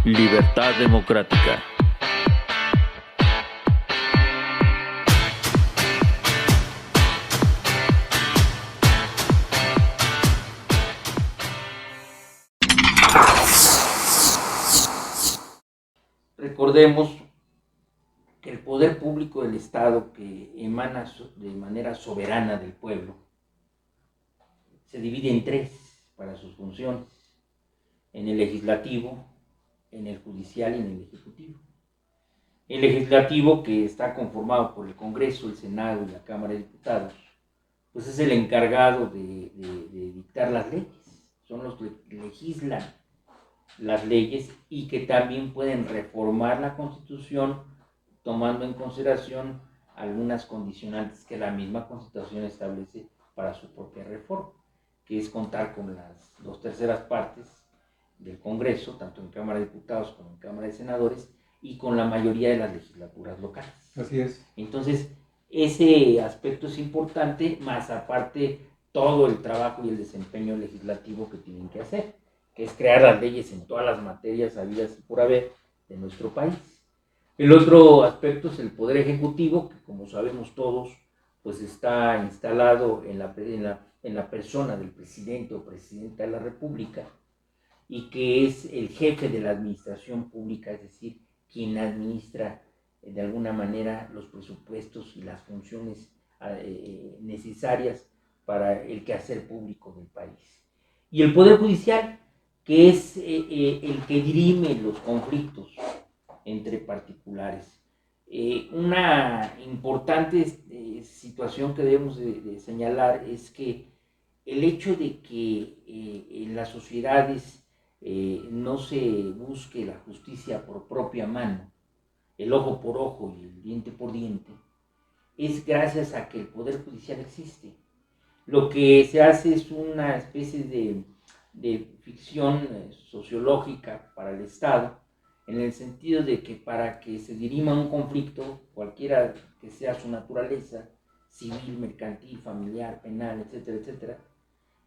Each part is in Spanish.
Libertad democrática. Recordemos que el poder público del Estado, que emana de manera soberana del pueblo, se divide en tres para sus funciones: en el legislativo, en el judicial y en el ejecutivo. El legislativo, que está conformado por el Congreso, el Senado y la Cámara de Diputados, pues es el encargado de dictar las leyes. Son los que legislan las leyes y que también pueden reformar la Constitución tomando en consideración algunas condicionantes que la misma Constitución establece para su propia reforma, que es contar con las 2/3 partes del Congreso, tanto en Cámara de Diputados como en Cámara de Senadores, y con la mayoría de las legislaturas locales. Así es. Entonces, ese aspecto es importante, más aparte todo el trabajo y el desempeño legislativo que tienen que hacer, que es crear las leyes en todas las materias habidas y por haber de nuestro país. El otro aspecto es el Poder Ejecutivo, que como sabemos todos, pues está instalado en la persona del presidente o presidenta de la República, y que es el jefe de la administración pública, es decir, quien administra de alguna manera los presupuestos y las funciones necesarias para el quehacer público del país. Y el Poder Judicial, que es el que dirime los conflictos entre particulares. Una importante situación que debemos de señalar es que el hecho de que en las sociedades no se busque la justicia por propia mano, el ojo por ojo y el diente por diente, es gracias a que el Poder Judicial existe. Lo que se hace es una especie de ficción sociológica para el Estado, en el sentido de que para que se dirima un conflicto, cualquiera que sea su naturaleza, civil, mercantil, familiar, penal, etcétera, etcétera,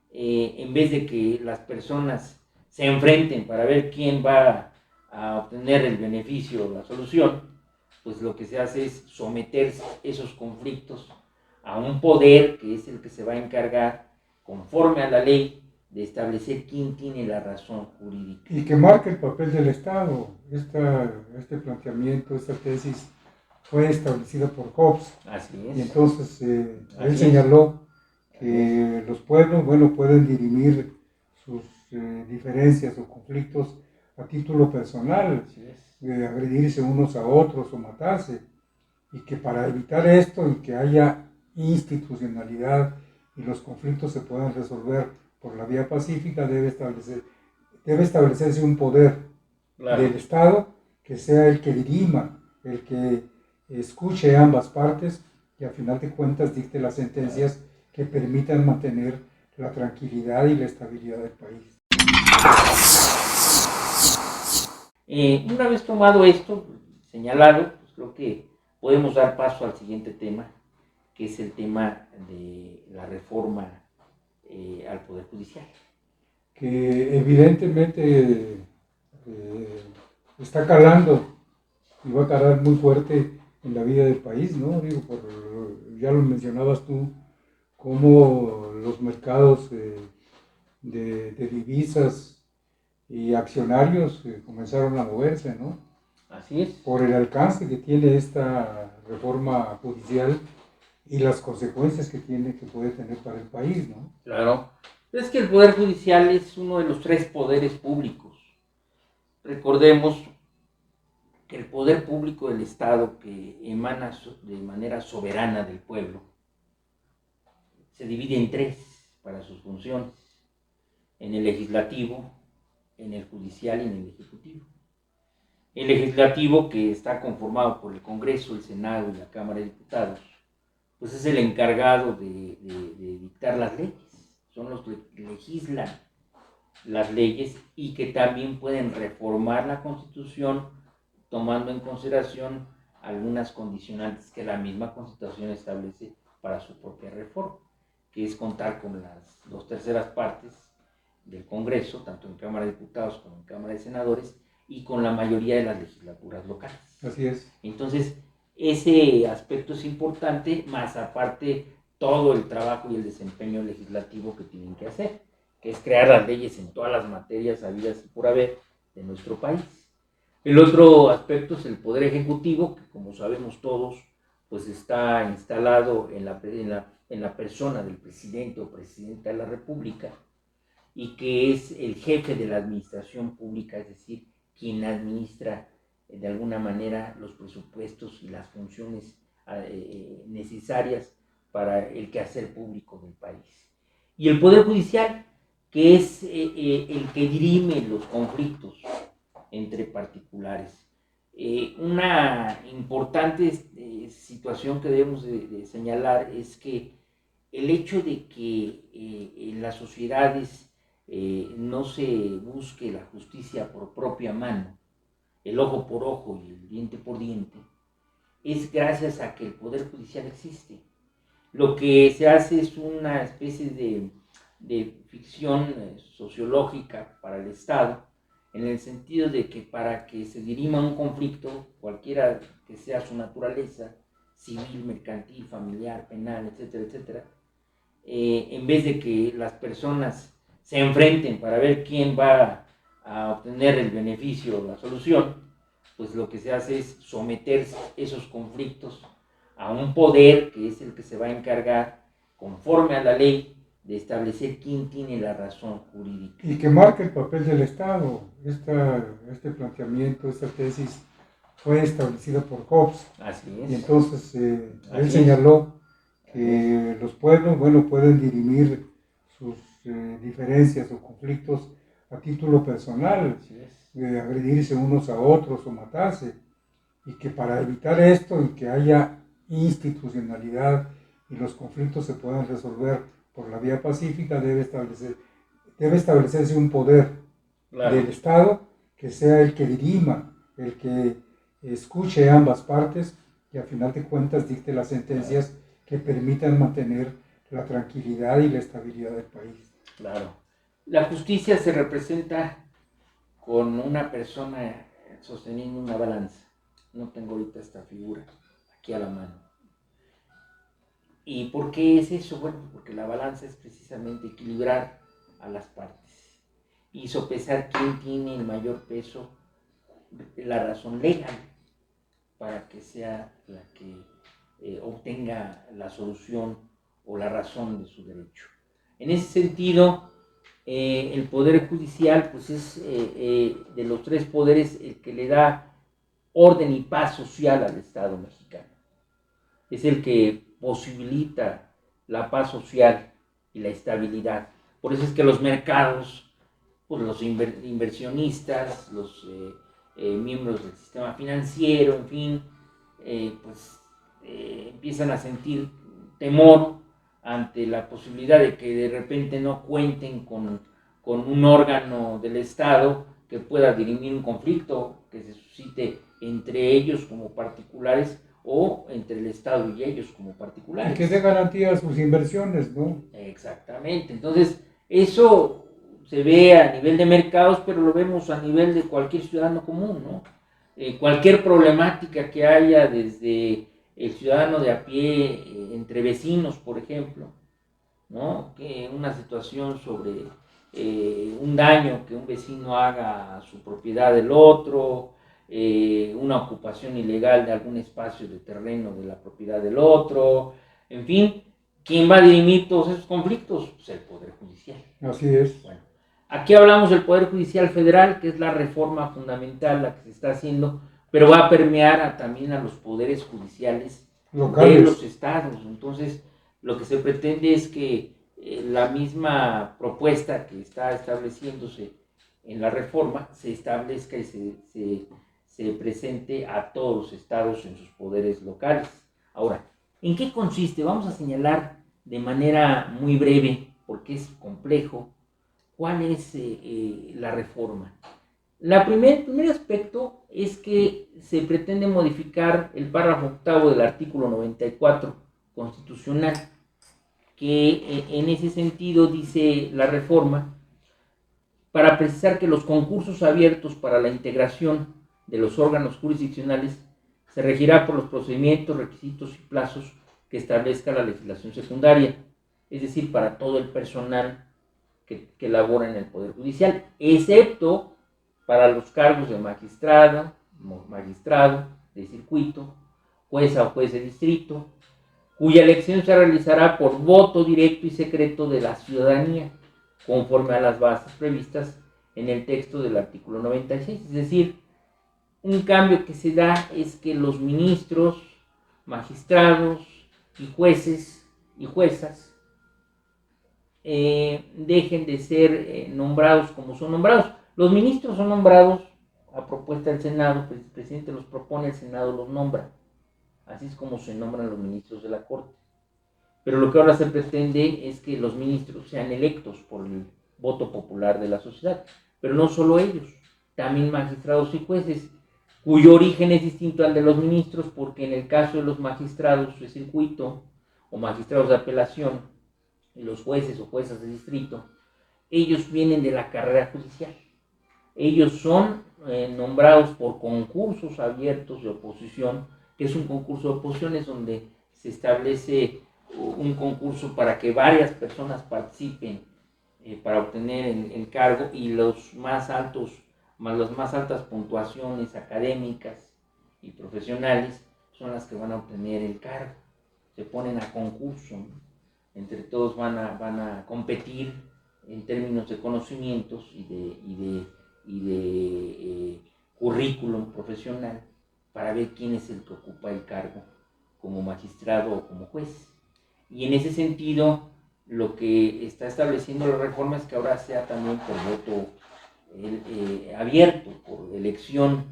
en vez de que las personas se enfrenten para ver quién va a obtener el beneficio o la solución, pues lo que se hace es someter esos conflictos a un poder que es el que se va a encargar, conforme a la ley, de establecer quién tiene la razón jurídica. Y que marca el papel del Estado. Este planteamiento, esta tesis fue establecida por Hobbes. Así es. Y entonces él Así señaló que los pueblos, pueden dirimir sus diferencias o conflictos a título personal, agredirse unos a otros o matarse, y que para evitar esto y que haya institucionalidad y los conflictos se puedan resolver por la vía pacífica, debe establecerse un poder del Estado que sea el que dirima, el que escuche ambas partes y al final de cuentas dicte las sentencias que permitan mantener la tranquilidad y la estabilidad del país. Una vez tomado esto, señalado, pues creo que podemos dar paso al siguiente tema, que es el tema de la reforma al Poder Judicial. Que evidentemente está calando y va a calar muy fuerte en la vida del país, ¿no? Ya lo mencionabas tú, cómo los mercados de divisas y accionarios comenzaron a moverse, ¿no? Así es. Por el alcance que tiene esta reforma judicial y las consecuencias que puede tener para el país, ¿no? Claro. Es que el Poder Judicial es uno de los tres poderes públicos. Recordemos que el poder público del Estado, que emana de manera soberana del pueblo, se divide en tres para sus funciones: en el legislativo, en el judicial y en el ejecutivo. El legislativo, que está conformado por el Congreso, el Senado y la Cámara de Diputados, pues es el encargado de dictar las leyes. Son los que legislan las leyes y que también pueden reformar la Constitución tomando en consideración algunas condicionantes que la misma Constitución establece para su propia reforma, que es contar con las 2/3 partes del Congreso, tanto en Cámara de Diputados como en Cámara de Senadores, y con la mayoría de las legislaturas locales. Así es. Entonces, ese aspecto es importante, más aparte todo el trabajo y el desempeño legislativo que tienen que hacer, que es crear las leyes en todas las materias habidas y por haber de nuestro país. El otro aspecto es el Poder Ejecutivo, que como sabemos todos, pues está instalado en la persona del presidente o presidenta de la República, y que es el jefe de la administración pública, es decir, quien administra de alguna manera los presupuestos y las funciones necesarias para el quehacer público del país. Y el Poder Judicial, que es el que dirime los conflictos entre particulares. Una importante situación que debemos de señalar es que el hecho de que en las sociedades no se busque la justicia por propia mano, el ojo por ojo y el diente por diente, es gracias a que el Poder Judicial existe. Lo que se hace es una especie de ficción sociológica para el Estado, en el sentido de que para que se dirima un conflicto, cualquiera que sea su naturaleza, civil, mercantil, familiar, penal, etcétera, etcétera, en vez de que las personas se enfrenten para ver quién va a obtener el beneficio o la solución, pues lo que se hace es someter esos conflictos a un poder que es el que se va a encargar, conforme a la ley, de establecer quién tiene la razón jurídica. Y que marque el papel del Estado. Este planteamiento, esta tesis fue establecida por Hobbes. Así es. Y entonces él señaló que los pueblos, bueno, pueden dirimir sus diferencias o conflictos a título personal, agredirse unos a otros o matarse, y que para evitar esto y que haya institucionalidad y los conflictos se puedan resolver por la vía pacífica, debe establecerse un poder del Estado que sea el que dirima, el que escuche ambas partes y al final de cuentas dicte las sentencias que permitan mantener la tranquilidad y la estabilidad del país. Claro. La justicia se representa con una persona sosteniendo una balanza. No tengo ahorita esta figura aquí a la mano. ¿Y por qué es eso? Bueno, porque la balanza es precisamente equilibrar a las partes y sopesar quién tiene el mayor peso, la razón legal, para que sea la que obtenga la solución o la razón de su derecho. En ese sentido, el Poder Judicial pues es de los tres poderes el que le da orden y paz social al Estado mexicano. Es el que posibilita la paz social y la estabilidad. Por eso es que los mercados, pues los inversionistas, los miembros del sistema financiero, en fin, empiezan a sentir temor ante la posibilidad de que de repente no cuenten con un órgano del Estado que pueda dirimir un conflicto que se suscite entre ellos como particulares o entre el Estado y ellos como particulares. Y que dé garantía a sus inversiones, ¿no? Exactamente. Entonces, eso se ve a nivel de mercados, pero lo vemos a nivel de cualquier ciudadano común, ¿no? Cualquier problemática que haya desde el ciudadano de a pie, entre vecinos, por ejemplo, ¿no? Que una situación sobre un daño que un vecino haga a su propiedad del otro, una ocupación ilegal de algún espacio de terreno de la propiedad del otro, en fin, ¿quién va a dirimir todos esos conflictos? Pues el Poder Judicial. Así es. Bueno, aquí hablamos del Poder Judicial Federal, que es la reforma fundamental la que se está haciendo, pero va a permear también a los poderes judiciales locales de los estados. Entonces, lo que se pretende es que la misma propuesta que está estableciéndose en la reforma se establezca y se presente a todos los estados en sus poderes locales. Ahora, ¿en qué consiste? Vamos a señalar de manera muy breve, porque es complejo, cuál es la reforma. El primer aspecto es que se pretende modificar el párrafo octavo del artículo 94 constitucional, que en ese sentido dice la reforma para precisar que los concursos abiertos para la integración de los órganos jurisdiccionales se regirá por los procedimientos, requisitos y plazos que establezca la legislación secundaria, es decir, para todo el personal que labora en el Poder Judicial, excepto para los cargos de magistrado de circuito, jueza o juez de distrito, cuya elección se realizará por voto directo y secreto de la ciudadanía, conforme a las bases previstas en el texto del artículo 96. Es decir, un cambio que se da es que los ministros, magistrados y jueces y juezas dejen de ser nombrados como son nombrados. Los ministros son nombrados a propuesta del Senado, pues el presidente los propone, el Senado los nombra. Así es como se nombran los ministros de la Corte. Pero lo que ahora se pretende es que los ministros sean electos por el voto popular de la sociedad. Pero no solo ellos, también magistrados y jueces, cuyo origen es distinto al de los ministros, porque en el caso de los magistrados de circuito o magistrados de apelación, y los jueces o juezas de distrito, ellos vienen de la carrera judicial. Ellos son nombrados por concursos abiertos de oposición, que es un concurso de oposición, es donde se establece un concurso para que varias personas participen para obtener el cargo, y las más altas puntuaciones académicas y profesionales son las que van a obtener el cargo. Se ponen a concurso, ¿no? Entre todos van a competir en términos de conocimientos y de currículum profesional para ver quién es el que ocupa el cargo como magistrado o como juez. Y en ese sentido, lo que está estableciendo la reforma es que ahora sea también por voto abierto, por elección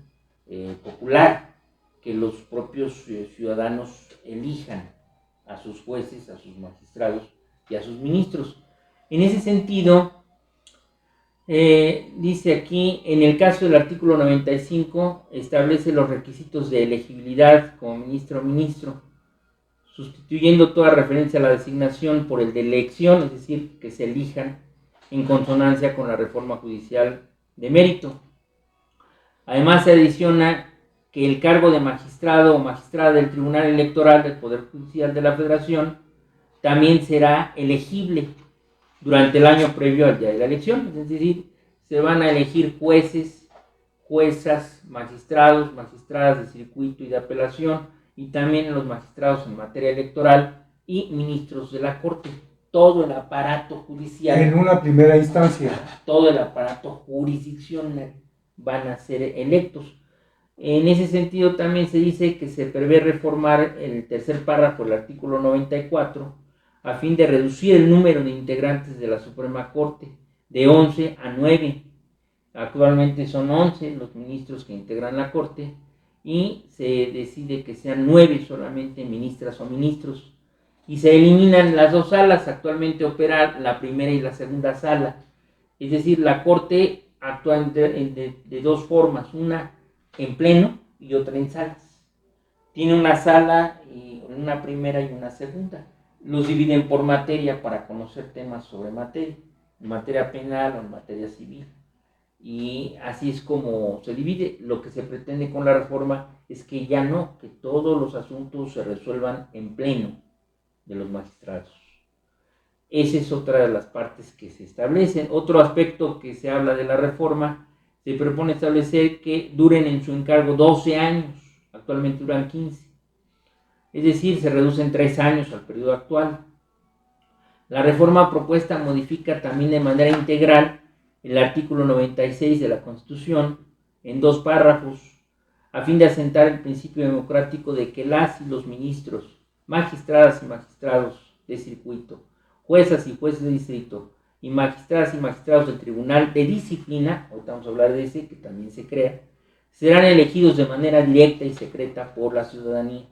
popular, que los propios ciudadanos elijan a sus jueces, a sus magistrados y a sus ministros. En ese sentido, dice aquí, en el caso del artículo 95, establece los requisitos de elegibilidad como ministro o ministro, sustituyendo toda referencia a la designación por el de elección, es decir, que se elijan en consonancia con la reforma judicial de mérito. Además, se adiciona que el cargo de magistrado o magistrada del Tribunal Electoral del Poder Judicial de la Federación también será elegible durante el año previo al día de la elección. Es decir, se van a elegir jueces, juezas, magistrados, magistradas de circuito y de apelación, y también los magistrados en materia electoral y ministros de la Corte. Todo el aparato judicial. En una primera instancia. Todo el aparato jurisdiccional van a ser electos. En ese sentido también se dice que se prevé reformar el tercer párrafo del artículo 94 a fin de reducir el número de integrantes de la Suprema Corte de 11 a 9. Actualmente son 11 los ministros que integran la Corte, y se decide que sean 9 solamente ministras o ministros. Y se eliminan las dos salas. Actualmente opera la primera y la segunda sala. Es decir, la Corte actúa de dos formas, una en pleno y otra en salas. Tiene una sala, una primera y una segunda. Los dividen por materia para conocer temas sobre materia, en materia penal o en materia civil. Y así es como se divide. Lo que se pretende con la reforma es que ya no, que todos los asuntos se resuelvan en pleno de los magistrados. Esa es otra de las partes que se establecen. Otro aspecto que se habla de la reforma, se propone establecer que duren en su encargo 12 años, actualmente duran 15. Es decir, se reducen 3 años al periodo actual. La reforma propuesta modifica también de manera integral el artículo 96 de la Constitución en 2 párrafos, a fin de asentar el principio democrático de que las y los ministros, magistradas y magistrados de circuito, juezas y jueces de distrito, y magistradas y magistrados del Tribunal de Disciplina, ahorita vamos a hablar de ese que también se crea, serán elegidos de manera directa y secreta por la ciudadanía.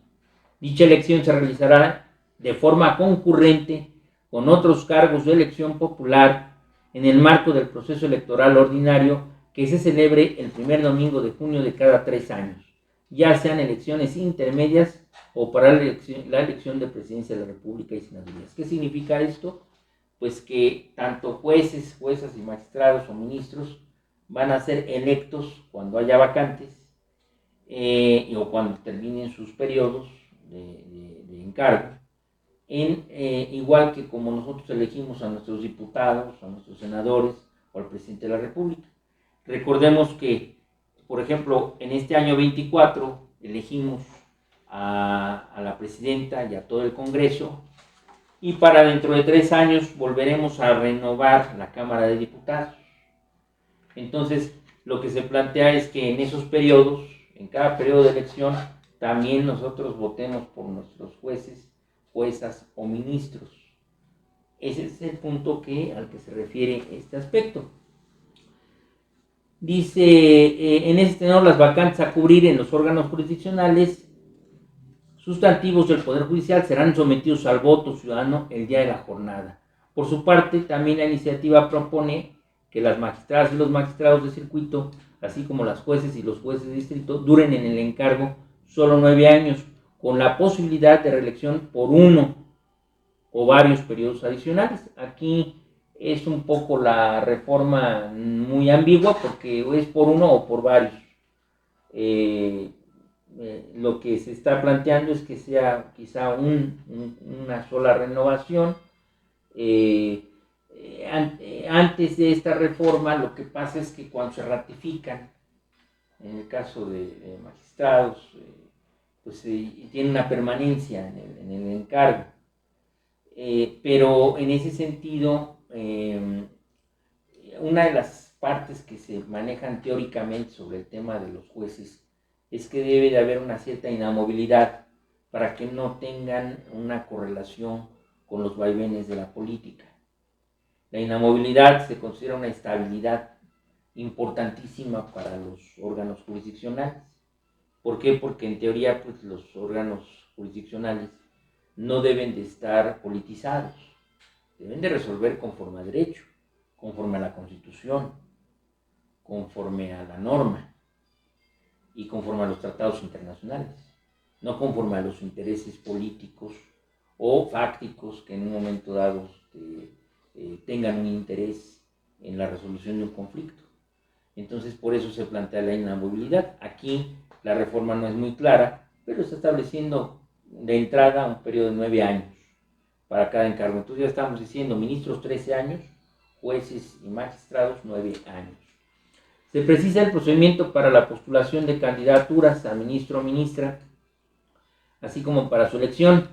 Dicha elección se realizará de forma concurrente con otros cargos de elección popular en el marco del proceso electoral ordinario que se celebre el primer domingo de junio de cada 3 años, ya sean elecciones intermedias o para la elección de presidencia de la República y senadurías. ¿Qué significa esto? pues que tanto jueces, juezas y magistrados o ministros van a ser electos cuando haya vacantes o cuando terminen sus periodos de encargo, igual que como nosotros elegimos a nuestros diputados, a nuestros senadores o al presidente de la República. Recordemos que, por ejemplo, en este año 24 elegimos a la presidenta y a todo el Congreso, y para dentro de 3 años volveremos a renovar la Cámara de Diputados. Entonces, lo que se plantea es que en esos periodos, en cada periodo de elección, también nosotros votemos por nuestros jueces, juezas o ministros. Ese es el punto al que se refiere este aspecto. Dice, en este tenor, las vacantes a cubrir en los órganos jurisdiccionales sustantivos del Poder Judicial serán sometidos al voto ciudadano el día de la jornada. Por su parte, también la iniciativa propone que las magistradas y los magistrados de circuito, así como las jueces y los jueces de distrito, duren en el encargo solo 9 años, con la posibilidad de reelección por uno o varios periodos adicionales. Aquí es un poco la reforma muy ambigua, porque es por uno o por varios. Lo que se está planteando es que sea quizá una sola renovación. Antes de esta reforma, lo que pasa es que cuando se ratifican, en el caso de magistrados, pues tiene una permanencia en el encargo. Pero en ese sentido, una de las partes que se manejan teóricamente sobre el tema de los jueces es que debe de haber una cierta inamovilidad para que no tengan una correlación con los vaivenes de la política. La inamovilidad se considera una estabilidad importantísima para los órganos jurisdiccionales. ¿Por qué? Porque en teoría, pues, los órganos jurisdiccionales no deben de estar politizados, deben de resolver conforme a derecho, conforme a la Constitución, conforme a la norma y conforme a los tratados internacionales, no conforme a los intereses políticos o fácticos que en un momento dado tengan un interés en la resolución de un conflicto. Entonces, por eso se plantea la inamovilidad. Aquí la reforma no es muy clara, pero está estableciendo de entrada un periodo de 9 años para cada encargo. Entonces ya estamos diciendo, ministros 13 años, jueces y magistrados 9 años. Se precisa el procedimiento para la postulación de candidaturas a ministro o ministra, así como para su elección,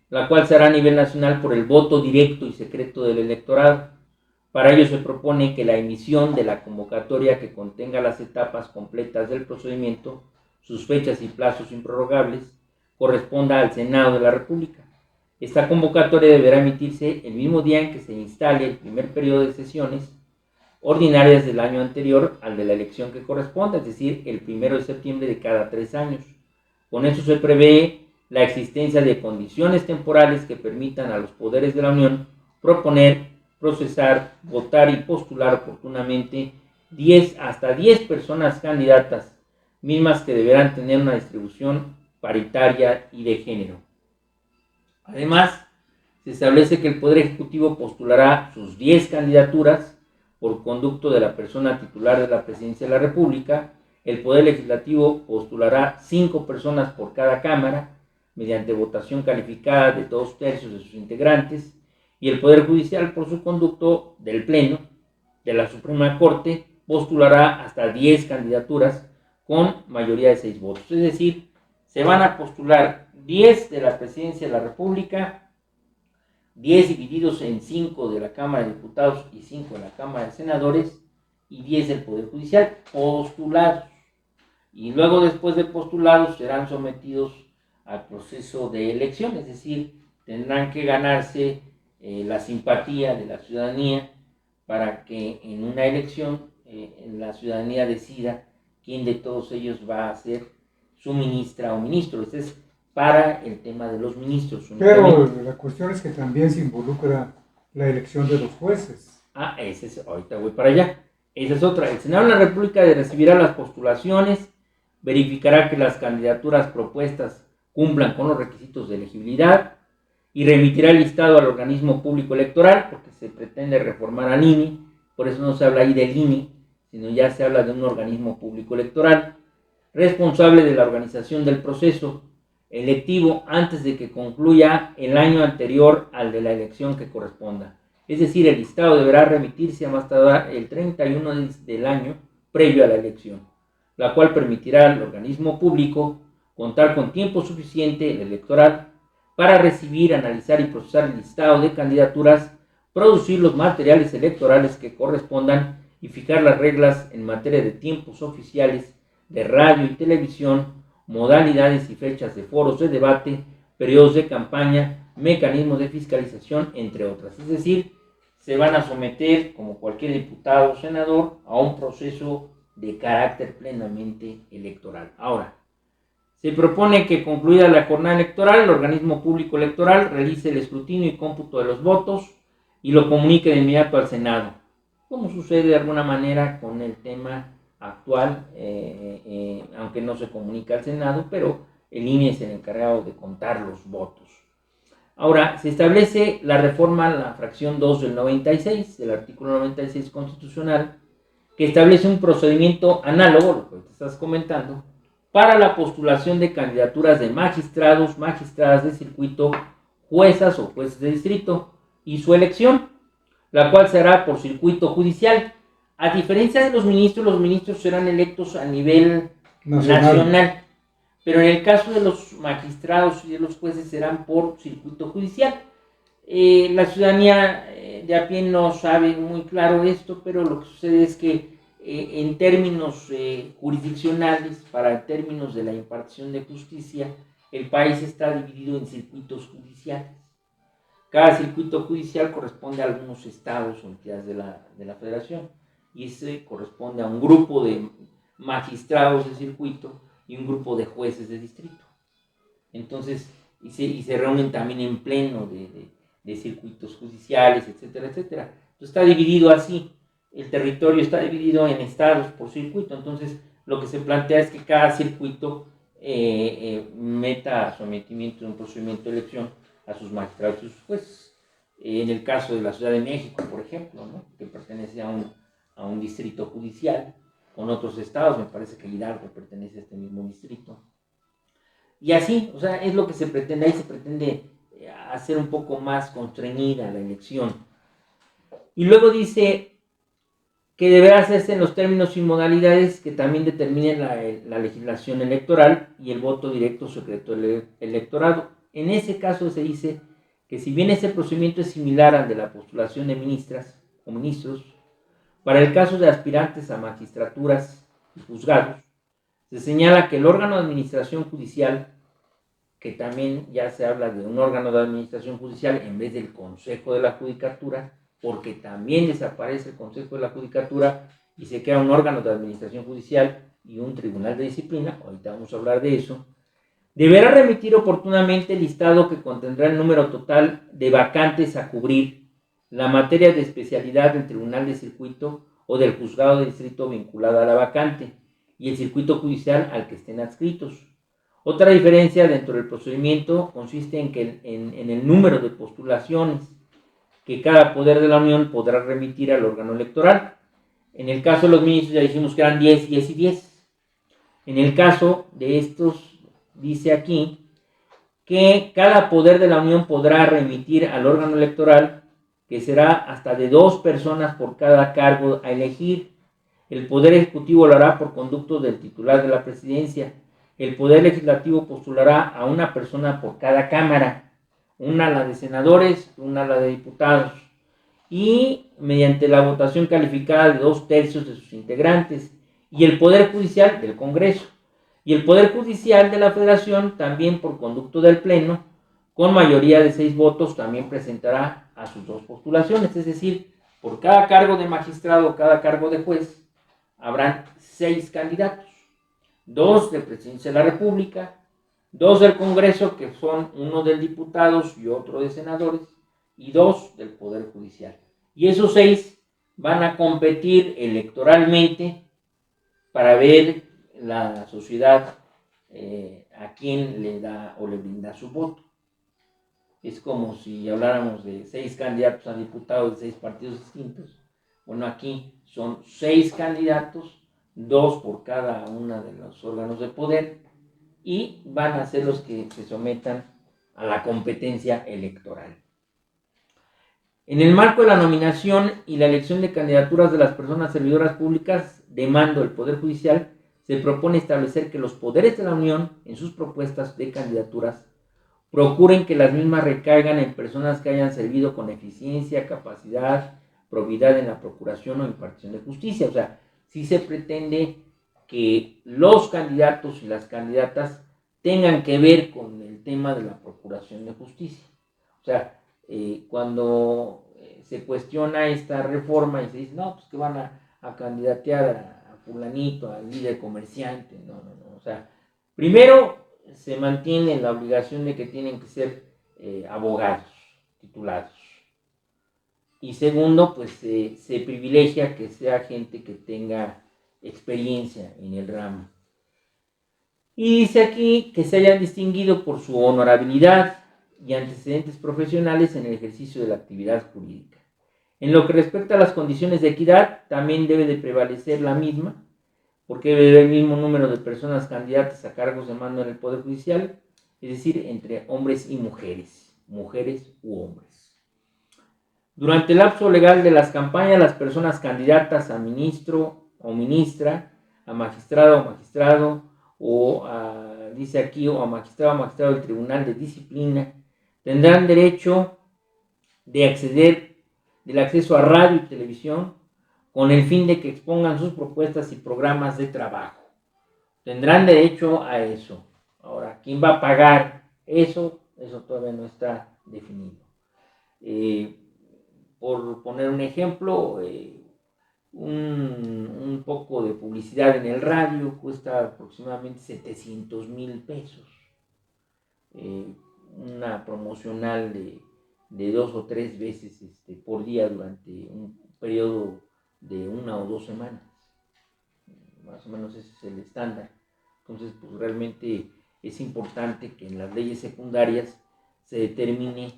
la cual se hará a nivel nacional por el voto directo y secreto del electorado. Para ello se propone que la emisión de la convocatoria que contenga las etapas completas del procedimiento, sus fechas y plazos improrrogables, corresponda al Senado de la República. Esta convocatoria deberá emitirse el mismo día en que se instale el primer periodo de sesiones ordinarias del año anterior al de la elección que corresponda, es decir, el 1 de septiembre de cada 3 años. Con eso se prevé la existencia de condiciones temporales que permitan a los poderes de la Unión proponer, procesar, votar y postular oportunamente hasta 10 personas candidatas, mismas que deberán tener una distribución paritaria y de género. Además, se establece que el Poder Ejecutivo postulará sus 10 candidaturas por conducto de la persona titular de la Presidencia de la República. El Poder Legislativo postulará 5 personas por cada Cámara, mediante votación calificada de 2/3 de sus integrantes, y el Poder Judicial, por su conducto del Pleno de la Suprema Corte, postulará hasta 10 candidaturas con mayoría de 6 votos. Es decir, se van a postular 10 de la Presidencia de la República, 10 divididos en 5 de la Cámara de Diputados y 5 de la Cámara de Senadores, y 10 del Poder Judicial, postulados. Y luego, después de postulados, serán sometidos al proceso de elección, es decir, tendrán que ganarse la simpatía de la ciudadanía para que en una elección la ciudadanía decida quién de todos ellos va a ser su ministra o ministro. Este es para el tema de los ministros. Pero la cuestión es que también se involucra la elección de los jueces. Ahorita voy para allá. Esa es otra. El Senado de la República recibirá las postulaciones, verificará que las candidaturas propuestas cumplan con los requisitos de elegibilidad, y remitirá el listado al organismo público electoral, porque se pretende reformar al INE, por eso no se habla ahí del INE, sino ya se habla de un organismo público electoral, responsable de la organización del proceso electivo antes de que concluya el año anterior al de la elección que corresponda. Es decir, el listado deberá remitirse a más tardar el 31 del año previo a la elección, la cual permitirá al organismo público contar con tiempo suficiente, el electoral, para recibir, analizar y procesar el listado de candidaturas, producir los materiales electorales que correspondan y fijar las reglas en materia de tiempos oficiales de radio y televisión, modalidades y fechas de foros de debate, periodos de campaña, mecanismos de fiscalización, entre otras. Es decir, se van a someter, como cualquier diputado o senador, a un proceso de carácter plenamente electoral. Ahora, se propone que concluida la jornada electoral, el organismo público electoral realice el escrutinio y cómputo de los votos y lo comunique de inmediato al Senado, como sucede de alguna manera con el tema actual, aunque no se comunica al Senado, pero el INE es el encargado de contar los votos. Ahora, se establece la reforma a la fracción 2 del 96, del artículo 96 constitucional, que establece un procedimiento análogo, lo que te estás comentando, para la postulación de candidaturas de magistrados, magistradas de circuito, juezas o jueces de distrito y su elección, la cual será por circuito judicial. A diferencia de los ministros serán electos a nivel nacional, pero en el caso de los magistrados y de los jueces serán por circuito judicial. La ciudadanía de a pie no sabe muy claro esto, pero lo que sucede es que en términos jurisdiccionales, para términos de la impartición de justicia, el país está dividido en circuitos judiciales. Cada circuito judicial corresponde a algunos estados o entidades de la federación, y ese corresponde a un grupo de magistrados de circuito y un grupo de jueces de distrito. Entonces, y se reúnen también en pleno de circuitos judiciales, etcétera, etcétera. Entonces está dividido así, el territorio está dividido en estados por circuito. Entonces lo que se plantea es que cada circuito meta a sometimiento de un procedimiento de elección a sus magistrados y sus jueces. En el caso de la Ciudad de México, por ejemplo, ¿no?, que pertenece a un distrito judicial, con otros estados, me parece que Hidalgo pertenece a este mismo distrito. Y así, o sea, es lo que se pretende, ahí se pretende hacer un poco más constreñida la elección. Y luego dice que deberá hacerse en los términos y modalidades que también determinen la legislación electoral y el voto directo secreto del electorado. En ese caso se dice que si bien ese procedimiento es similar al de la postulación de ministras o ministros, para el caso de aspirantes a magistraturas y juzgados, se señala que el órgano de administración judicial, que también ya se habla de un órgano de administración judicial en vez del Consejo de la Judicatura, porque también desaparece el Consejo de la Judicatura y se crea un órgano de administración judicial y un tribunal de disciplina, ahorita vamos a hablar de eso, deberá remitir oportunamente el listado que contendrá el número total de vacantes a cubrir, la materia de especialidad del tribunal de circuito o del juzgado de distrito vinculada a la vacante y el circuito judicial al que estén adscritos. Otra diferencia dentro del procedimiento consiste en que en el número de postulaciones que cada poder de la Unión podrá remitir al órgano electoral. En el caso de los ministros ya dijimos que eran 10, 10 y 10. En el caso de estos, dice aquí que cada poder de la Unión podrá remitir al órgano electoral, que será hasta de 2 personas por cada cargo a elegir. El Poder Ejecutivo lo hará por conducto del titular de la presidencia. El Poder Legislativo postulará a una persona por cada cámara, una a la de senadores, una a la de diputados, y mediante la votación calificada de 2/3 de sus integrantes, y el Poder Judicial del Congreso, y el Poder Judicial de la Federación, también por conducto del Pleno, con mayoría de 6 votos, también presentará a sus 2 postulaciones, es decir, por cada cargo de magistrado o cada cargo de juez, habrán 6 candidatos, 2 de Presidencia de la República, 2 del Congreso, que son uno de diputados y otro de senadores, y 2 del Poder Judicial. Y esos 6 van a competir electoralmente para ver la sociedad a quién le da o le brinda su voto. Es como si habláramos de 6 candidatos a diputados de 6 partidos distintos. Bueno, aquí son 6 candidatos, 2 por cada uno de los órganos de poder, y van a ser los que se sometan a la competencia electoral. En el marco de la nominación y la elección de candidaturas de las personas servidoras públicas de mando del Poder Judicial, se propone establecer que los poderes de la Unión, en sus propuestas de candidaturas, procuren que las mismas recaigan en personas que hayan servido con eficiencia, capacidad, probidad en la procuración o impartición de justicia. O sea, sí se pretende que los candidatos y las candidatas tengan que ver con el tema de la procuración de justicia. O sea, cuando se cuestiona esta reforma y se dice, no, pues que van a candidatear a fulanito, al líder comerciante, no. O sea, primero se mantiene la obligación de que tienen que ser abogados titulados. Y segundo, pues se privilegia que sea gente que tenga experiencia en el ramo. Y dice aquí que se hayan distinguido por su honorabilidad y antecedentes profesionales en el ejercicio de la actividad jurídica. En lo que respecta a las condiciones de equidad, también debe de prevalecer la misma, porque debe haber el mismo número de personas candidatas a cargos de mando en el Poder Judicial, es decir, entre hombres y mujeres u hombres. Durante el lapso legal de las campañas, las personas candidatas a ministro o ministra, a magistrado o magistrado, dice aquí, o a magistrado del Tribunal de Disciplina, tendrán derecho de acceder del acceso a radio y televisión con el fin de que expongan sus propuestas y programas de trabajo. Tendrán derecho a eso. Ahora, ¿quién va a pagar eso? Eso todavía no está definido. Por poner un ejemplo, un poco de publicidad en el radio cuesta aproximadamente 700,000 pesos. Una promocional de 2 o 3 veces por día durante un periodo de 1 o 2 semanas. Más o menos ese es el estándar. Entonces, pues realmente es importante que en las leyes secundarias se determine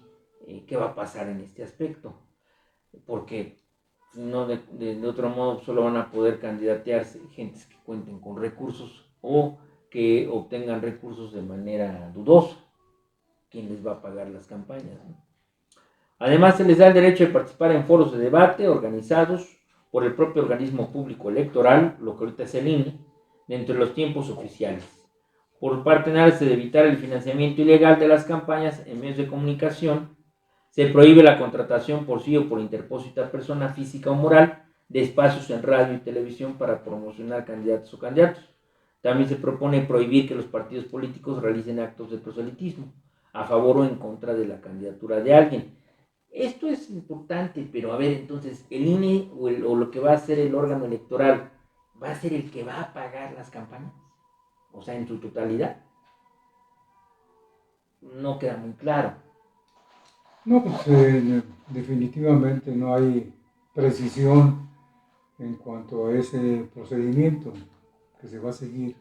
qué va a pasar en este aspecto. Porque no de otro modo solo van a poder candidatearse gentes que cuenten con recursos o que obtengan recursos de manera dudosa. ¿Quién les va a pagar las campañas? ¿No? Además, se les da el derecho de participar en foros de debate organizados por el propio organismo público electoral, lo que ahorita es el INE, dentro de los tiempos oficiales. Por parte de evitar el financiamiento ilegal de las campañas en medios de comunicación, se prohíbe la contratación por sí o por interpósita persona física o moral de espacios en radio y televisión para promocionar candidatos o candidatos. También se propone prohibir que los partidos políticos realicen actos de proselitismo a favor o en contra de la candidatura de alguien. Esto es importante, pero a ver, entonces, el INE o lo que va a hacer el órgano electoral, ¿va a ser el que va a pagar las campañas? O sea, en su totalidad. No queda muy claro. No, pues definitivamente no hay precisión en cuanto a ese procedimiento que se va a seguir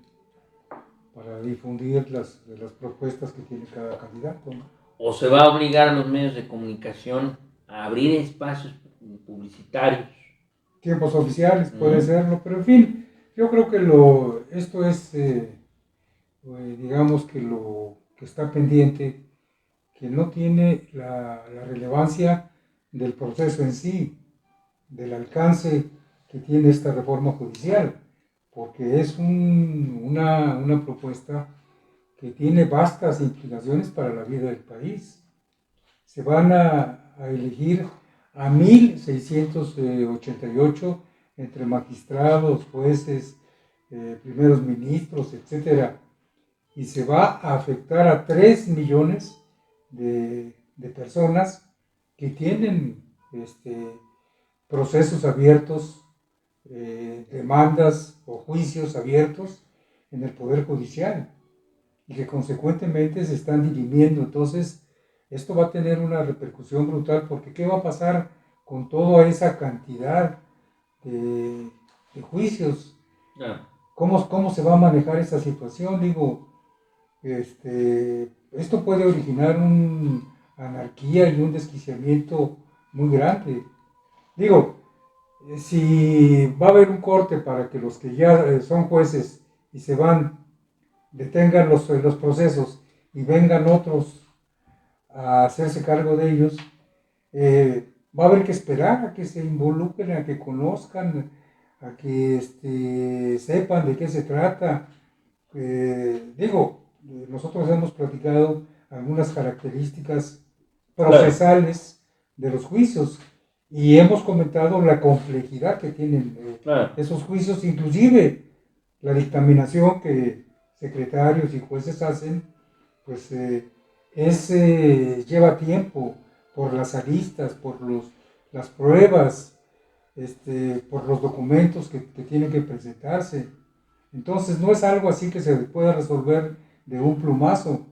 para difundir las propuestas que tiene cada candidato, ¿no? O se va a obligar a los medios de comunicación a abrir espacios publicitarios. Tiempos oficiales puede serlo, pero en fin, yo creo que esto es, digamos que lo que está pendiente, que no tiene la relevancia del proceso en sí, del alcance que tiene esta reforma judicial, porque es una propuesta que tiene vastas implicaciones para la vida del país. Se van a elegir a 1,688 entre magistrados, jueces, primeros ministros, etcétera, y se va a afectar a 3 millones de personas que tienen procesos abiertos, demandas o juicios abiertos en el Poder Judicial y que consecuentemente se están dirimiendo. Entonces, esto va a tener una repercusión brutal, porque ¿qué va a pasar con toda esa cantidad de juicios? ¿Cómo se va a manejar esa situación? Digo, esto puede originar un anarquía y un desquiciamiento muy grande. Digo, si va a haber un corte para que los que ya son jueces y se van, detengan los procesos y vengan otros a hacerse cargo de ellos, va a haber que esperar a que se involucren, a que conozcan, a que sepan de qué se trata. Nosotros hemos platicado algunas características procesales de los juicios y hemos comentado la complejidad que tienen esos juicios, inclusive la dictaminación que secretarios y jueces hacen, pues lleva tiempo por las aristas, por las pruebas, por los documentos que tienen que presentarse. Entonces no es algo así que se pueda resolver de un plumazo.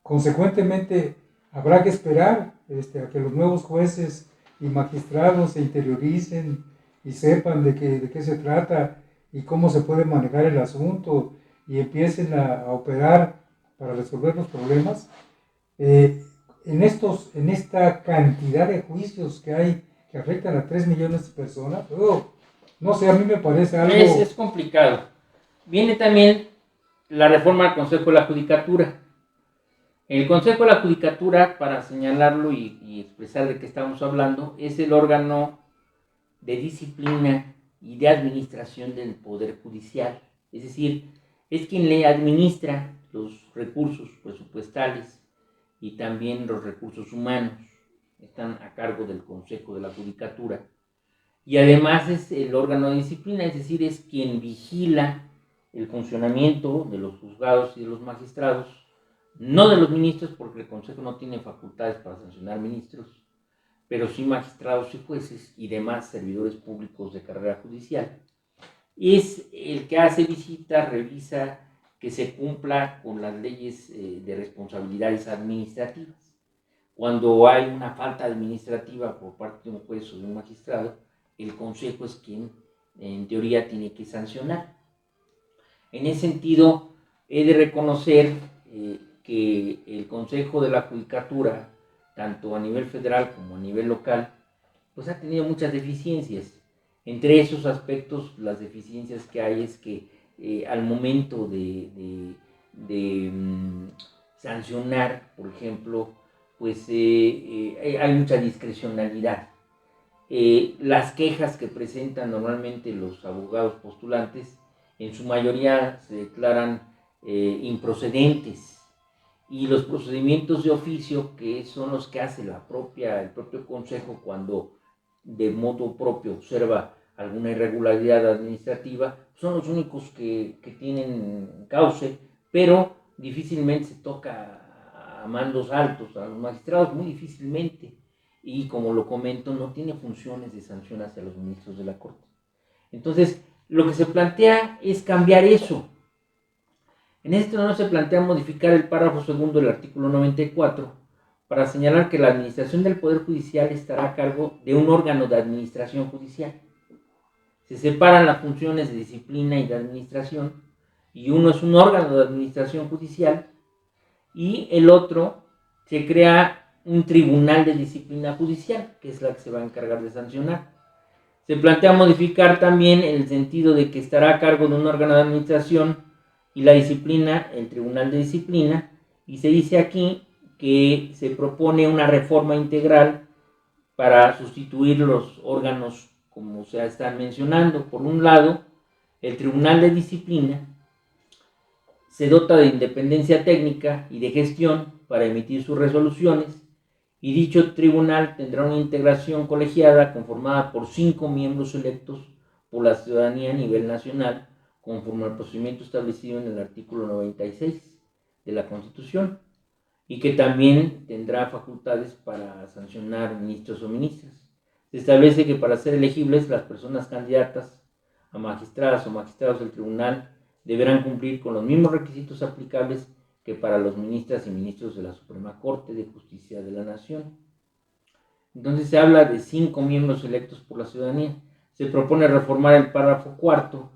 Consecuentemente habrá que esperar a que los nuevos jueces y magistrados se interioricen y sepan de qué se trata y cómo se puede manejar el asunto y empiecen a operar para resolver los problemas. En esta cantidad de juicios que hay que afectan a 3 millones de personas, no sé, a mí me parece algo... Es complicado. Viene también la reforma al Consejo de la Judicatura. El Consejo de la Judicatura, para señalarlo y expresar de qué estamos hablando, es el órgano de disciplina y de administración del Poder Judicial. Es decir, es quien le administra los recursos presupuestales y también los recursos humanos. Están a cargo del Consejo de la Judicatura. Y además es el órgano de disciplina, es decir, es quien vigila el funcionamiento de los juzgados y de los magistrados, no de los ministros, porque el Consejo no tiene facultades para sancionar ministros, pero sí magistrados y jueces y demás servidores públicos de carrera judicial. Es el que hace visitas, revisa que se cumpla con las leyes de responsabilidades administrativas. Cuando hay una falta administrativa por parte de un juez o de un magistrado, el Consejo es quien en teoría tiene que sancionar. En ese sentido, he de reconocer que el Consejo de la Judicatura, tanto a nivel federal como a nivel local, pues ha tenido muchas deficiencias. Entre esos aspectos, las deficiencias que hay es que al momento de sancionar, por ejemplo, pues hay mucha discrecionalidad. Las quejas que presentan normalmente los abogados postulantes, en su mayoría se declaran improcedentes, y los procedimientos de oficio, que son los que hace el propio Consejo cuando de modo propio observa alguna irregularidad administrativa, son los únicos que tienen cauce, pero difícilmente se toca a mandos altos, a los magistrados muy difícilmente, y como lo comento, no tiene funciones de sanción hacia los ministros de la Corte. Entonces, lo que se plantea es cambiar eso. En este no se plantea modificar el párrafo segundo del artículo 94 para señalar que la administración del Poder Judicial estará a cargo de un órgano de administración judicial. Se separan las funciones de disciplina y de administración, y uno es un órgano de administración judicial y el otro se crea un tribunal de disciplina judicial, que es la que se va a encargar de sancionar. Se plantea modificar también el sentido de que estará a cargo de un órgano de administración y la disciplina, el tribunal de disciplina, y se dice aquí que se propone una reforma integral para sustituir los órganos como se están mencionando. Por un lado, el tribunal de disciplina se dota de independencia técnica y de gestión para emitir sus resoluciones, y dicho tribunal tendrá una integración colegiada conformada por 5 miembros electos por la ciudadanía a nivel nacional, conforme al procedimiento establecido en el artículo 96 de la Constitución, y que también tendrá facultades para sancionar ministros o ministras. Se establece que para ser elegibles las personas candidatas a magistradas o magistrados del tribunal deberán cumplir con los mismos requisitos aplicables que para los ministras y ministros de la Suprema Corte de Justicia de la Nación. Entonces se habla de 5 miembros electos por la ciudadanía. Se propone reformar el párrafo cuarto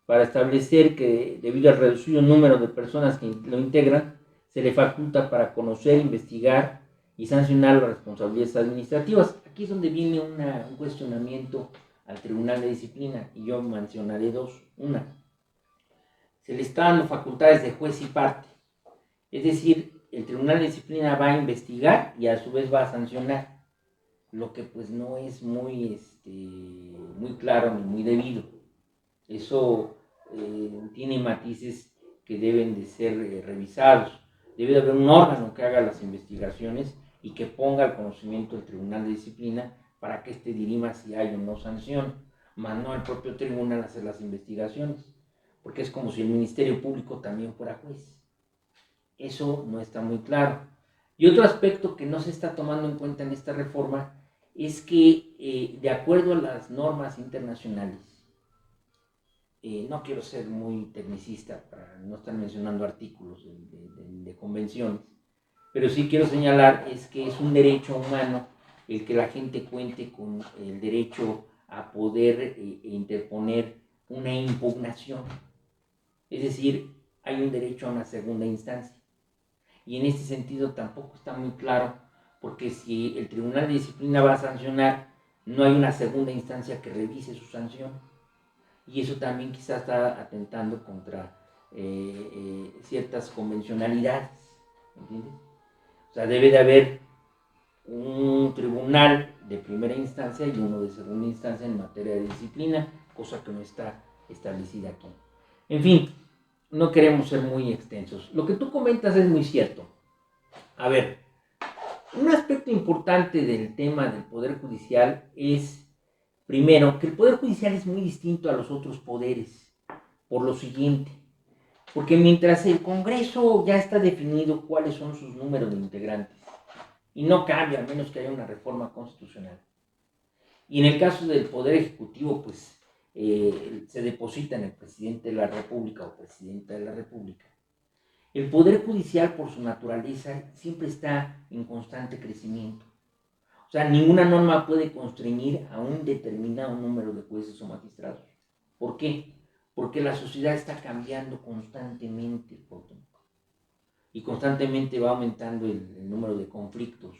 para establecer que, debido al reducido número de personas que lo integran, se le faculta para conocer, investigar y sancionar las responsabilidades administrativas. Aquí es donde viene un cuestionamiento al Tribunal de Disciplina, y yo mencionaré dos. Una, se le está dando facultades de juez y parte, es decir, el Tribunal de Disciplina va a investigar y a su vez va a sancionar, lo que pues no es muy claro ni muy debido. Eso tiene matices que deben de ser revisados. Debe de haber un órgano que haga las investigaciones y que ponga al conocimiento del Tribunal de Disciplina para que éste dirima si hay o no sanción, más no el propio tribunal hacer las investigaciones, porque es como si el Ministerio Público también fuera juez. Eso no está muy claro. Y otro aspecto que no se está tomando en cuenta en esta reforma es que, de acuerdo a las normas internacionales, no quiero ser muy tecnicista para no estar mencionando artículos de convenciones, pero sí quiero señalar es que es un derecho humano el que la gente cuente con el derecho a poder interponer una impugnación. Es decir, hay un derecho a una segunda instancia. Y en este sentido tampoco está muy claro, porque si el Tribunal de Disciplina va a sancionar, no hay una segunda instancia que revise su sanción. Y eso también quizás está atentando contra ciertas convencionalidades, ¿entiendes? O sea, debe de haber un tribunal de primera instancia y uno de segunda instancia en materia de disciplina, cosa que no está establecida aquí. En fin, no queremos ser muy extensos. Lo que tú comentas es muy cierto. A ver, un aspecto importante del tema del Poder Judicial es, primero, que el Poder Judicial es muy distinto a los otros poderes, por lo siguiente, porque mientras el Congreso ya está definido cuáles son sus números de integrantes, y no cambia a menos que haya una reforma constitucional, y en el caso del Poder Ejecutivo, pues se deposita en el Presidente de la República o Presidenta de la República. El Poder Judicial, por su naturaleza, siempre está en constante crecimiento. O sea, ninguna norma puede constreñir a un determinado número de jueces o magistrados. ¿Por qué? Porque la sociedad está cambiando constantemente, y constantemente va aumentando el número de conflictos.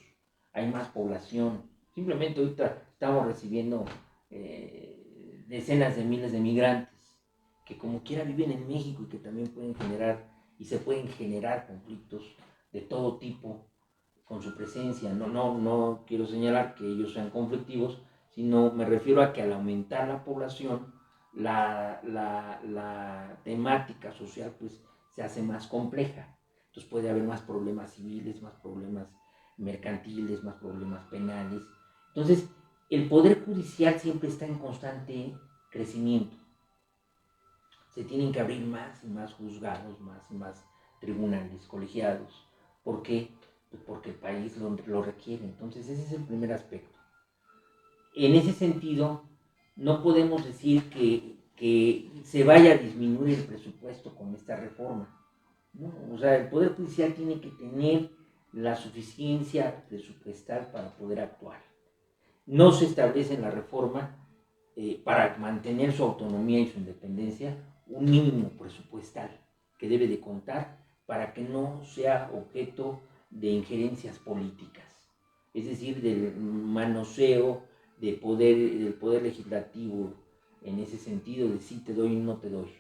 Hay más población. Simplemente ahorita estamos recibiendo decenas de miles de migrantes que como quiera viven en México y que también pueden generar y se pueden generar conflictos de todo tipo con su presencia. No quiero señalar que ellos sean conflictivos, sino me refiero a que al aumentar la población, la temática social pues se hace más compleja. Entonces puede haber más problemas civiles, más problemas mercantiles, más problemas penales. Entonces, el Poder Judicial siempre está en constante crecimiento. Se tienen que abrir más y más juzgados, más y más tribunales colegiados. ¿Por qué? Pues porque el país lo requiere. Entonces, ese es el primer aspecto. En ese sentido, no podemos decir que se vaya a disminuir el presupuesto con esta reforma. ¿No? O sea, el Poder Judicial tiene que tener la suficiencia presupuestal para poder actuar. No se establece en la reforma, para mantener su autonomía y su independencia, un mínimo presupuestal que debe de contar para que no sea objeto de injerencias políticas, es decir, del manoseo del poder legislativo en ese sentido de si te doy o no te doy,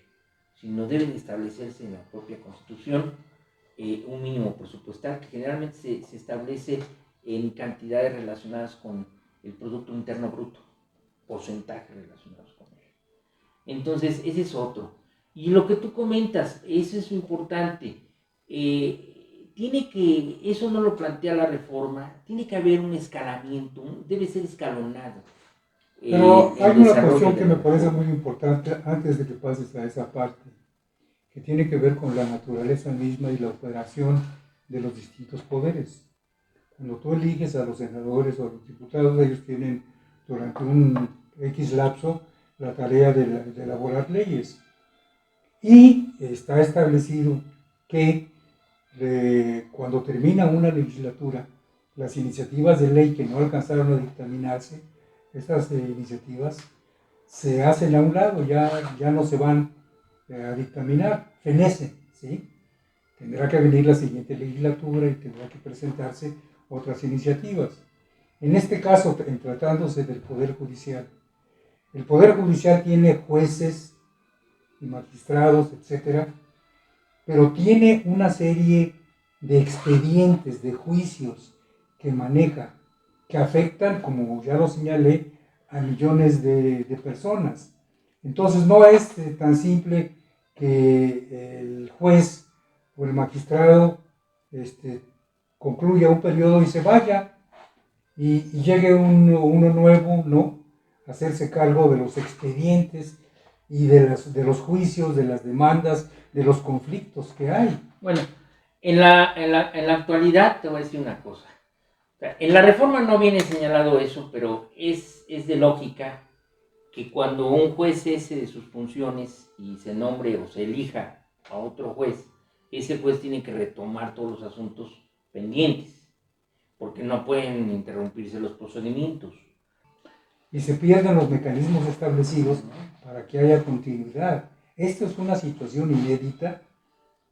sino deben establecerse en la propia Constitución un mínimo presupuestal que generalmente se establece en cantidades relacionadas con el Producto Interno Bruto, porcentajes relacionados con él. Entonces, ese es otro. Y lo que tú comentas, eso es importante. Eso no lo plantea la reforma, tiene que haber un escalamiento, debe ser escalonado. Pero hay una cuestión que me parece muy importante antes de que pases a esa parte, que tiene que ver con la naturaleza misma y la operación de los distintos poderes. Cuando tú eliges a los senadores o a los diputados, ellos tienen durante un X lapso la tarea de elaborar leyes. Y está establecido que cuando termina una legislatura, las iniciativas de ley que no alcanzaron a dictaminarse, estas iniciativas se hacen a un lado, ya no se van a dictaminar, fenecen, ¿sí? Tendrá que venir la siguiente legislatura y tendrá que presentarse otras iniciativas. En este caso, en tratándose del Poder Judicial, el Poder Judicial tiene jueces y magistrados, etcétera, pero tiene una serie de expedientes, de juicios que maneja, que afectan, como ya lo señalé, a millones de personas. Entonces no es tan simple que el juez o el magistrado concluya un periodo y se vaya y llegue uno nuevo, ¿no? Hacerse cargo de los expedientes y de los juicios, de las demandas, de los conflictos que hay. Bueno, en la actualidad te voy a decir una cosa. O sea, en la reforma no viene señalado eso, pero es de lógica que cuando un juez cese de sus funciones y se nombre o se elija a otro juez, ese juez tiene que retomar todos los asuntos pendientes, porque no pueden interrumpirse los procedimientos. Y se pierden los mecanismos establecidos para que haya continuidad. Esto es una situación inédita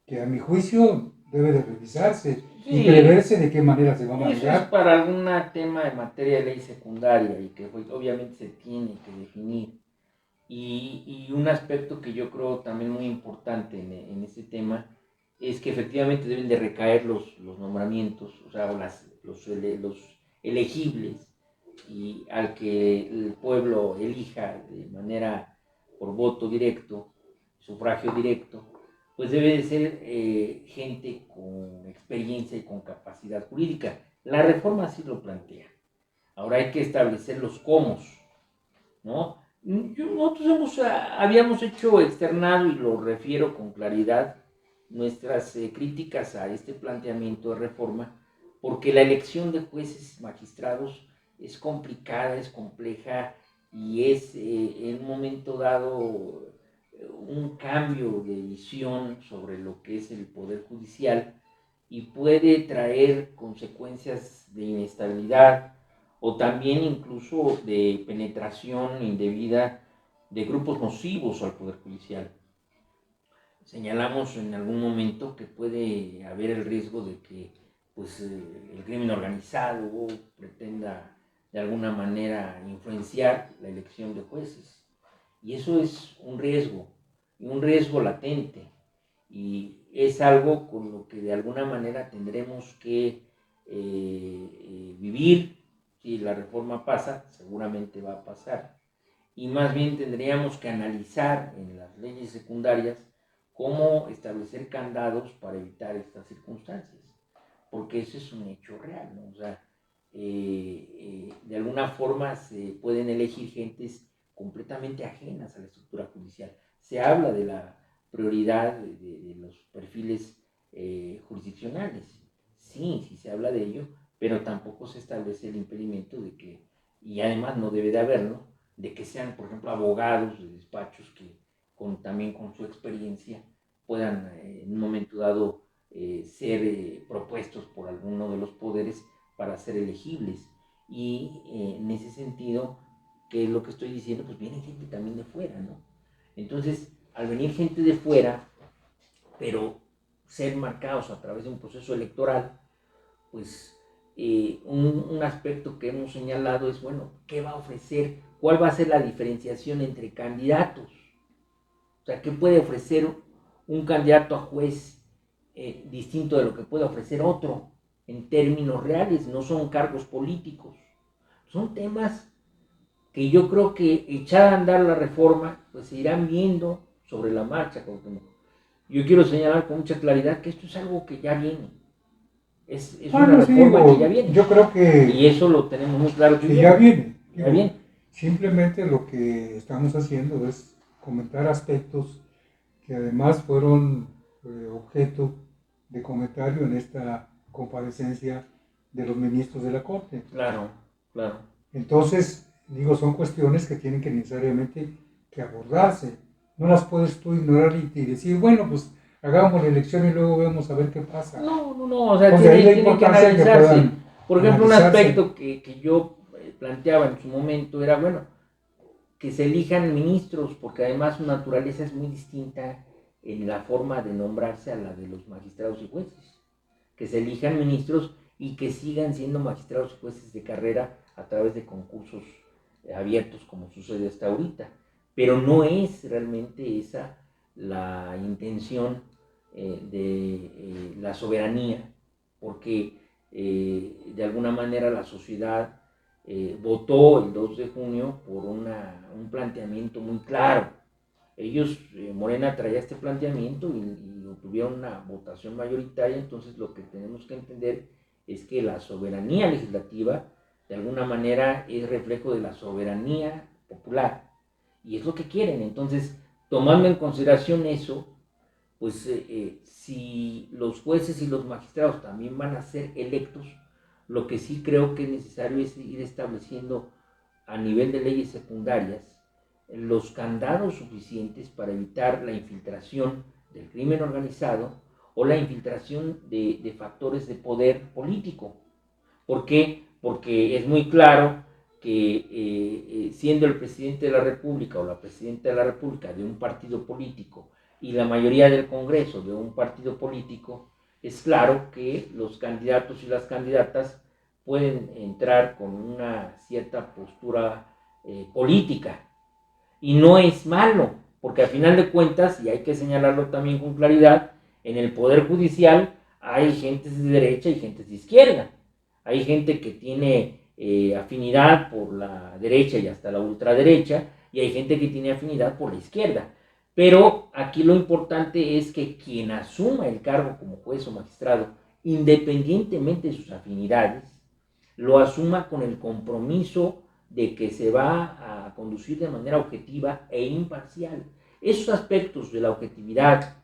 que a mi juicio debe de revisarse y preverse de qué manera se va a manejar. Eso es para algún tema de materia de ley secundaria y que pues, obviamente se tiene que definir. Y un aspecto que yo creo también muy importante en este tema es que efectivamente deben de recaer los nombramientos, o sea, los elegibles, y al que el pueblo elija de manera por voto directo, sufragio directo, pues debe de ser gente con experiencia y con capacidad jurídica. La reforma así lo plantea. Ahora hay que establecer los cómo, ¿no? Nosotros habíamos hecho externado, y lo refiero con claridad, nuestras críticas a este planteamiento de reforma, porque la elección de jueces y magistrados es complicada, es compleja y es en un momento dado un cambio de visión sobre lo que es el Poder Judicial y puede traer consecuencias de inestabilidad o también incluso de penetración indebida de grupos nocivos al Poder Judicial. Señalamos en algún momento que puede haber el riesgo de que pues, el crimen organizado pretenda de alguna manera influenciar la elección de jueces. Y eso es un riesgo latente. Y es algo con lo que de alguna manera tendremos que vivir. Si la reforma pasa, seguramente va a pasar. Y más bien tendríamos que analizar en las leyes secundarias cómo establecer candados para evitar estas circunstancias. Porque eso es un hecho real, ¿no? O sea, de alguna forma se pueden elegir gentes completamente ajenas a la estructura judicial. Se habla de la prioridad de los perfiles jurisdiccionales. Sí se habla de ello, pero tampoco se establece el impedimento de que, y además no debe de haberlo, de que sean, por ejemplo, abogados de despachos que también con su experiencia puedan en un momento dado ser propuestos por alguno de los poderes para ser elegibles. Y en ese sentido, ¿qué es lo que estoy diciendo? Pues viene gente también de fuera, ¿no? Entonces, al venir gente de fuera, pero ser marcados a través de un proceso electoral, pues un aspecto que hemos señalado es, bueno, ¿qué va a ofrecer? ¿Cuál va a ser la diferenciación entre candidatos? O sea, ¿qué puede ofrecer un candidato a juez distinto de lo que puede ofrecer otro en términos reales? No son cargos políticos, son temas que yo creo que echada a andar la reforma, pues se irán viendo sobre la marcha. Yo quiero señalar con mucha claridad que esto es algo que ya viene. Es una reforma que ya viene. Yo creo que... Y eso lo tenemos muy claro. Que ya viene. Ya viene. Simplemente lo que estamos haciendo es comentar aspectos que además fueron objeto de comentario en esta comparecencia de los ministros de la Corte. Claro. Entonces, son cuestiones que tienen que necesariamente que abordarse. No las puedes tú ignorar y decir, bueno, pues hagamos la elección y luego vemos a ver qué pasa. No, o sea, tiene que analizarse. Por ejemplo, un aspecto que yo planteaba en su momento era, bueno, que se elijan ministros, porque además su naturaleza es muy distinta en la forma de nombrarse a la de los magistrados y jueces. Que se elijan ministros y que sigan siendo magistrados y jueces de carrera a través de concursos abiertos como sucede hasta ahorita. Pero no es realmente esa la intención de la soberanía, porque de alguna manera la sociedad votó el 2 de junio por un planteamiento muy claro. Ellos, Morena traía este planteamiento y obtuvieron una votación mayoritaria. Entonces lo que tenemos que entender es que la soberanía legislativa de alguna manera es reflejo de la soberanía popular, y es lo que quieren. Entonces, tomando en consideración eso, pues si los jueces y los magistrados también van a ser electos, lo que sí creo que es necesario es ir estableciendo a nivel de leyes secundarias los candados suficientes para evitar la infiltración del crimen organizado o la infiltración de factores de poder político. ¿Por qué? Porque es muy claro que siendo el presidente de la República o la presidenta de la República de un partido político y la mayoría del Congreso de un partido político, es claro que los candidatos y las candidatas pueden entrar con una cierta postura política. Y no es malo, porque al final de cuentas, y hay que señalarlo también con claridad, en el Poder Judicial hay gentes de derecha y gentes de izquierda. Hay gente que tiene afinidad por la derecha y hasta la ultraderecha, y hay gente que tiene afinidad por la izquierda. Pero aquí lo importante es que quien asuma el cargo como juez o magistrado, independientemente de sus afinidades, lo asuma con el compromiso de que se va a conducir de manera objetiva e imparcial. Esos aspectos de la objetividad,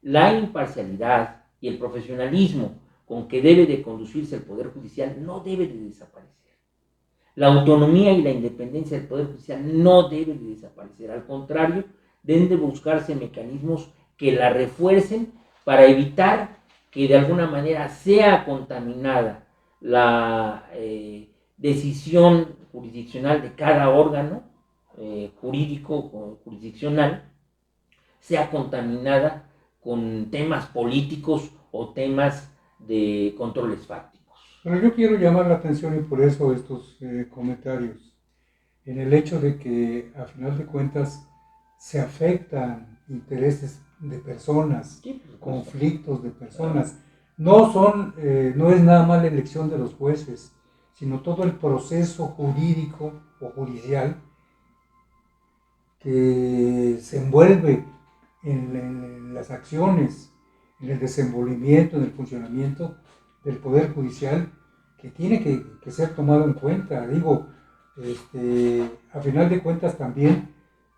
la imparcialidad y el profesionalismo con que debe de conducirse el Poder Judicial no debe de desaparecer. La autonomía y la independencia del Poder Judicial no debe de desaparecer. Al contrario, deben de buscarse mecanismos que la refuercen para evitar que de alguna manera sea contaminada la decisión jurisdiccional de cada órgano jurídico o jurisdiccional, sea contaminada con temas políticos o temas de controles fácticos. Pero yo quiero llamar la atención, y por eso estos comentarios, en el hecho de que a final de cuentas se afectan intereses de personas, Sí, conflictos de personas. No es nada más la elección de los jueces, sino todo el proceso jurídico o judicial que se envuelve en las acciones, en el desenvolvimiento, en el funcionamiento del Poder Judicial, que tiene que ser tomado en cuenta. Digo, a final de cuentas también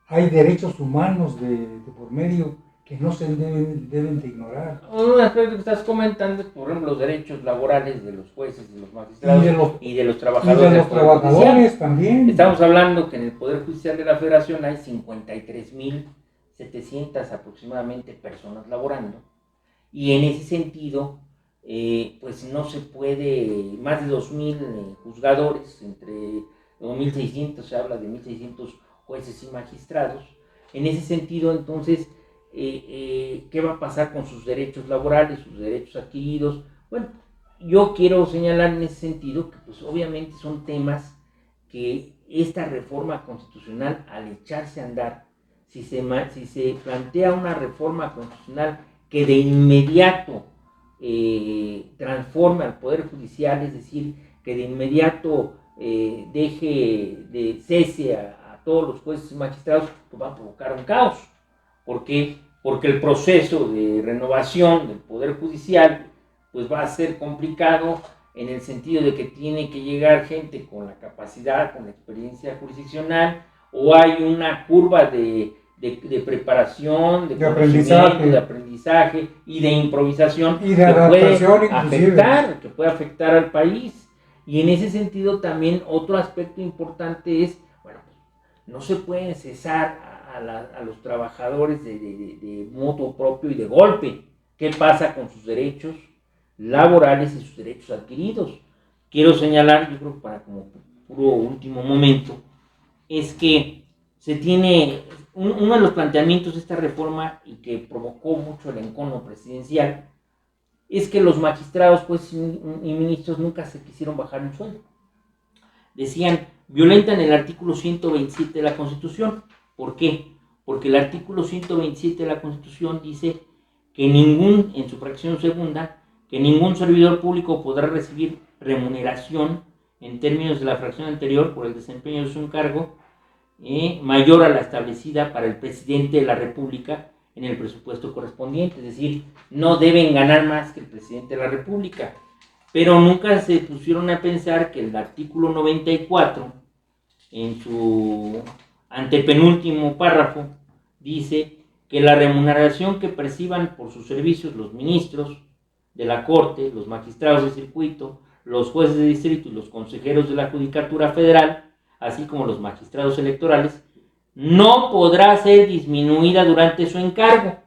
hay derechos humanos de por medio que no se deben de ignorar. Un aspecto que estás comentando es, por ejemplo, los derechos laborales de los jueces, de los magistrados y de los trabajadores. Y de los trabajadores también. Estamos hablando que en el Poder Judicial de la Federación hay 53,700 aproximadamente personas laborando, y en ese sentido, pues no se puede, más de 2,000 juzgadores, entre 2,600, se habla de 1,600 jueces y magistrados. En ese sentido, entonces, ¿qué va a pasar con sus derechos laborales, sus derechos adquiridos? Bueno, yo quiero señalar en ese sentido que pues obviamente son temas que esta reforma constitucional, al echarse a andar, si se plantea una reforma constitucional que de inmediato transforme al Poder Judicial, es decir, que de inmediato cese a todos los jueces y magistrados, pues va a provocar un caos. ¿Por qué? Porque el proceso de renovación del Poder Judicial pues va a ser complicado, en el sentido de que tiene que llegar gente con la capacidad, con la experiencia jurisdiccional, o hay una curva de preparación, de aprendizaje y de improvisación y de adaptación, que puede afectar al país. Y en ese sentido también otro aspecto importante es, bueno, no se pueden cesar a los trabajadores de motu propio y de golpe. ¿Qué pasa con sus derechos laborales y sus derechos adquiridos? Quiero señalar, yo creo que para como puro último momento, es que se tiene uno de los planteamientos de esta reforma, y que provocó mucho el encono presidencial, es que los magistrados, jueces y ministros nunca se quisieron bajar un sueldo. Decían, violentan el artículo 127 de la Constitución. ¿Por qué? Porque el artículo 127 de la Constitución dice que en su fracción segunda, que ningún servidor público podrá recibir remuneración en términos de la fracción anterior por el desempeño de su cargo mayor a la establecida para el presidente de la República en el presupuesto correspondiente. Es decir, no deben ganar más que el presidente de la República. Pero nunca se pusieron a pensar que el artículo 94, en su antepenúltimo párrafo, dice que la remuneración que perciban por sus servicios los ministros de la Corte, los magistrados de circuito, los jueces de distrito y los consejeros de la Judicatura Federal, así como los magistrados electorales, no podrá ser disminuida durante su encargo.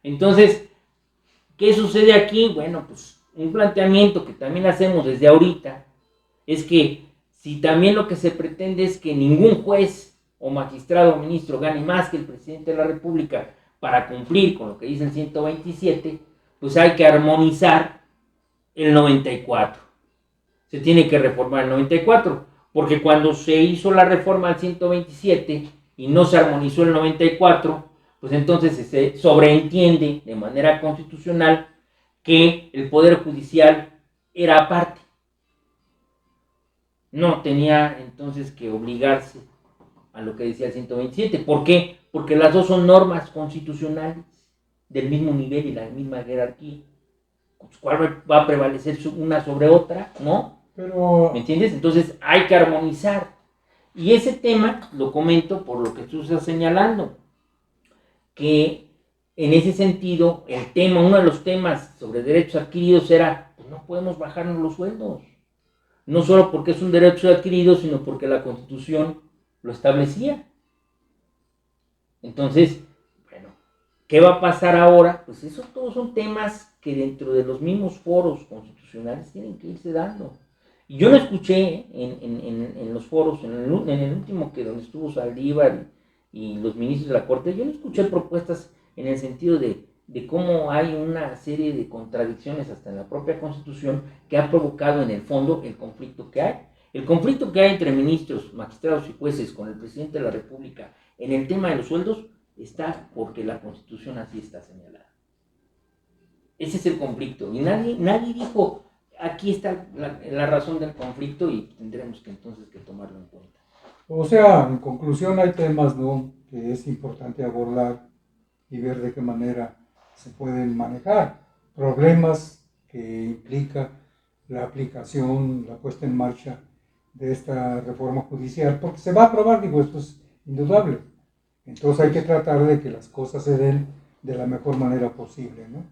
Entonces, ¿qué sucede aquí? Bueno, pues un planteamiento que también hacemos desde ahorita es que si también lo que se pretende es que ningún juez o magistrado o ministro gane más que el presidente de la República para cumplir con lo que dice el 127, pues hay que armonizar el 94. Se tiene que reformar el 94, porque cuando se hizo la reforma al 127 y no se armonizó el 94, pues entonces se sobreentiende de manera constitucional que el Poder Judicial era aparte. No tenía entonces que obligarse a lo que decía el 127. ¿Por qué? Porque las dos son normas constitucionales del mismo nivel y la misma jerarquía. ¿Cuál va a prevalecer una sobre otra? ¿No? Pero, ¿Me entiendes? Entonces hay que armonizar. Y ese tema lo comento por lo que tú estás señalando, que en ese sentido, uno de los temas sobre derechos adquiridos era, pues no podemos bajarnos los sueldos. No solo porque es un derecho adquirido, sino porque la Constitución lo establecía. Entonces, bueno, ¿qué va a pasar ahora? Pues eso todos son temas que dentro de los mismos foros constitucionales tienen que irse dando. Y yo lo escuché en los foros, en el último donde estuvo Saldívar y los ministros de la Corte, yo no escuché propuestas en el sentido de cómo hay una serie de contradicciones hasta en la propia Constitución que ha provocado en el fondo el conflicto que hay. El conflicto que hay entre ministros, magistrados y jueces con el presidente de la República en el tema de los sueldos está porque la Constitución así está señalada. Ese es el conflicto. Y nadie dijo, aquí está la razón del conflicto y tendremos que entonces que tomarlo en cuenta. o sea, en conclusión hay temas, ¿no?, que es importante abordar y ver de qué manera se pueden manejar. Problemas que implica la aplicación, la puesta en marcha de esta reforma judicial, porque se va a aprobar, digo, esto es indudable. Entonces hay que tratar de que las cosas se den de la mejor manera posible, ¿no?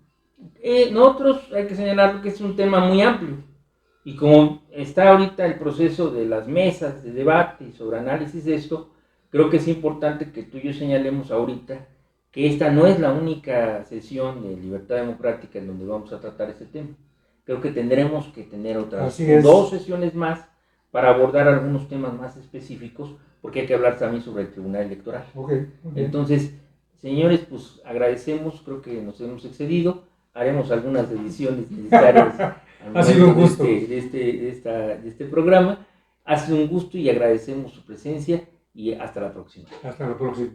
Nosotros hay que señalar que es un tema muy amplio y como está ahorita el proceso de las mesas de debate y sobre análisis de esto, creo que es importante que tú y yo señalemos ahorita que esta no es la única sesión de Libertad Democrática en donde vamos a tratar este tema. Creo que tendremos que tener otras 2 sesiones más para abordar algunos temas más específicos, porque hay que hablar también sobre el Tribunal Electoral. Okay. Entonces, señores, pues agradecemos, creo que nos hemos excedido, haremos algunas ediciones necesarias ha sido un gusto de este programa. Ha sido un gusto y agradecemos su presencia y hasta la próxima. Hasta la próxima.